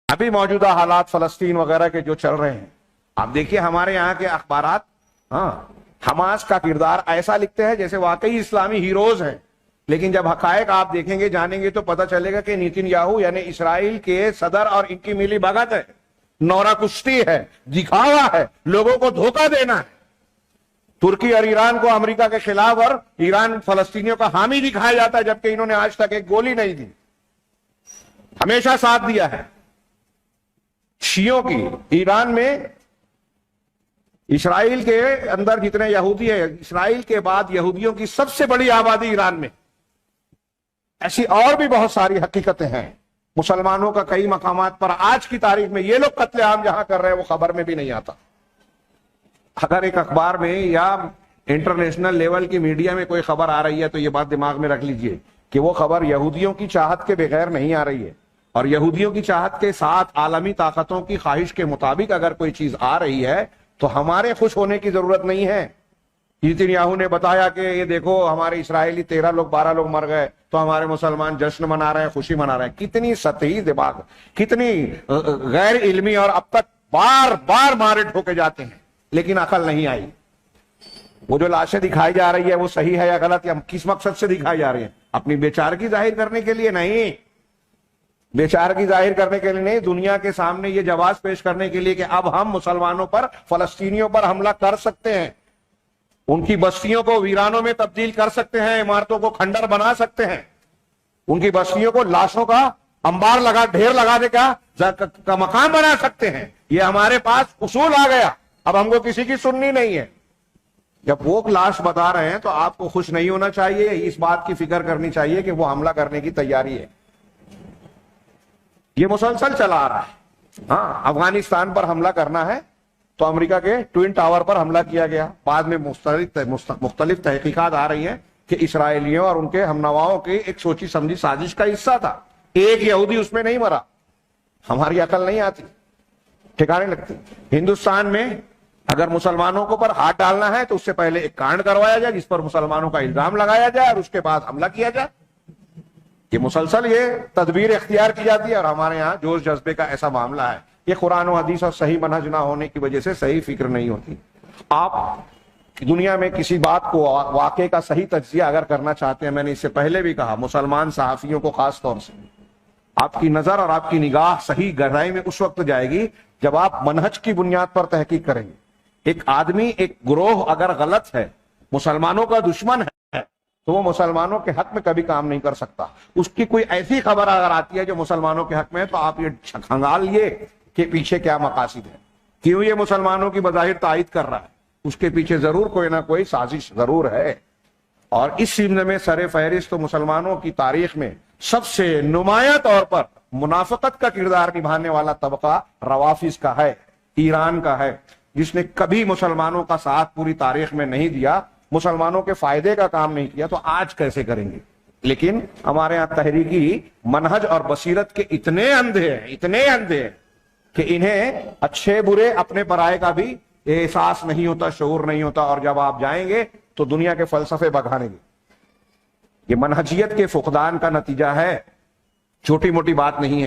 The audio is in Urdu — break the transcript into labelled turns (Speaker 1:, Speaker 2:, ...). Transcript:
Speaker 1: ابھی موجودہ حالات فلسطین وغیرہ کے جو چل رہے ہیں، آپ دیکھیے ہمارے یہاں کے اخبارات حماس کا کردار ایسا لکھتے ہیں جیسے واقعی اسلامی ہیروز ہیں، لیکن جب حقائق آپ دیکھیں گے جانیں گے تو پتہ چلے گا کہ نیتن یاہو یعنی اسرائیل کے صدر اور ان کی ملی بھگت ہے، نورا کشتی ہے، دکھاوا ہے، لوگوں کو دھوکہ دینا ہے۔ ترکی اور ایران کو امریکہ کے خلاف اور ایران فلسطینیوں کا حامی دکھایا جاتا ہے، جبکہ انہوں نے آج تک ایک گولی نہیں دی، ہمیشہ ساتھ دیا ہے شیعوں کی۔ ایران میں اسرائیل کے اندر جتنے یہودی ہیں، اسرائیل کے بعد یہودیوں کی سب سے بڑی آبادی ایران میں۔ ایسی اور بھی بہت ساری حقیقتیں ہیں۔ مسلمانوں کا کئی مقامات پر آج کی تاریخ میں یہ لوگ قتل عام جہاں کر رہے ہیں وہ خبر میں بھی نہیں آتا۔ اگر ایک اخبار میں یا انٹرنیشنل لیول کی میڈیا میں کوئی خبر آ رہی ہے تو یہ بات دماغ میں رکھ لیجئے کہ وہ خبر یہودیوں کی چاہت کے بغیر نہیں آ رہی ہے، اور یہودیوں کی چاہت کے ساتھ عالمی طاقتوں کی خواہش کے مطابق اگر کوئی چیز آ رہی ہے تو ہمارے خوش ہونے کی ضرورت نہیں ہے۔ نیتن یاہو نے بتایا کہ یہ دیکھو ہمارے اسرائیلی 12 لوگ مر گئے تو ہمارے مسلمان جشن منا رہے ہیں، خوشی منا رہے ہیں۔ کتنی سطحی دماغ، کتنی غیر علمی، اور اب تک بار بار مارے ٹھوکے جاتے ہیں لیکن عقل نہیں آئی۔ وہ جو لاشیں دکھائی جا رہی ہے وہ صحیح ہے یا غلط، یا کس مقصد سے دکھائی جا رہی ہیں؟ اپنی بیچارگی ظاہر کرنے کے لیے نہیں، بیچارگی ظاہر کرنے کے لیے نہیں، دنیا کے سامنے یہ جواز پیش کرنے کے لیے کہ اب ہم مسلمانوں پر، فلسطینیوں پر حملہ کر سکتے ہیں، ان کی بستیوں کو ویرانوں میں تبدیل کر سکتے ہیں، عمارتوں کو کھنڈر بنا سکتے ہیں، ان کی بستیوں کو لاشوں کا انبار لگا، ڈھیر لگانے کا مقام بنا سکتے ہیں۔ یہ ہمارے پاس اصول آ گیا، اب ہم کو کسی کی سننی نہیں ہے۔ جب وہ لاش بتا رہے ہیں تو آپ کو خوش نہیں ہونا چاہیے، اس بات کی فکر کرنی چاہیے کہ وہ حملہ کرنے کی تیاری ہے۔ یہ مسلسل چلا آ رہا ہے۔ افغانستان پر حملہ کرنا ہے تو امریکہ کے ٹوئن ٹاور پر حملہ کیا گیا، بعد میں مختلف تحقیقات آ رہی ہیں کہ اسرائیلیوں اور ان کے ہم نواؤں کی ایک سوچی سمجھی سازش کا حصہ تھا۔ ایک یہودی اس میں نہیں مرا۔ ہماری عقل نہیں آتی، ٹھکانے لگتی۔ ہندوستان میں اگر مسلمانوں کو پر ہاتھ ڈالنا ہے تو اس سے پہلے ایک کانڈ کروایا جائے جس پر مسلمانوں کا الزام لگایا جائے اور اس کے بعد حملہ کیا جائے۔ یہ مسلسل یہ تدبیر اختیار کی جاتی ہے، اور ہمارے ہاں جوش جذبے کا ایسا معاملہ ہے۔ یہ قرآن و حدیث اور صحیح منہج نہ ہونے کی وجہ سے صحیح فکر نہیں ہوتی۔ آپ دنیا میں کسی بات کو، واقعے کا صحیح تجزیہ اگر کرنا چاہتے ہیں، میں نے اس سے پہلے بھی کہا، مسلمان صحافیوں کو خاص طور سے آپ کی نظر اور آپ کی نگاہ صحیح گہرائی میں اس وقت جائے گی جب آپ منہج کی بنیاد پر تحقیق کریں گے۔ ایک آدمی، ایک گروہ اگر غلط ہے، مسلمانوں کا دشمن ہے، تو وہ مسلمانوں کے حق میں کبھی کام نہیں کر سکتا۔ اس کی کوئی ایسی خبر اگر آتی ہے جو مسلمانوں کے حق میں ہے تو آپ یہ کھنگالیے کہ پیچھے کیا مقاصد ہے، کیوں یہ مسلمانوں کی بظاہر تائید کر رہا ہے، اس کے پیچھے ضرور کوئی نہ کوئی سازش ضرور ہے۔ اور اس سلسلے میں سر فہرست تو مسلمانوں کی تاریخ میں سب سے نمایاں طور پر منافقت کا کردار نبھانے والا طبقہ روافض کا ہے، ایران کا ہے، جس نے کبھی مسلمانوں کا ساتھ پوری تاریخ میں نہیں دیا، مسلمانوں کے فائدے کا کام نہیں کیا، تو آج کیسے کریں گے؟ لیکن ہمارے یہاں تحریکی منہج اور بصیرت کے اتنے اندھے ہیں کہ انہیں اچھے برے اپنے پرائے کا بھی احساس نہیں ہوتا، شعور نہیں ہوتا، اور جب آپ جائیں گے تو دنیا کے فلسفے بگھانیں گے۔ یہ منہجیت کے فقدان کا نتیجہ ہے، چھوٹی موٹی بات نہیں ہے۔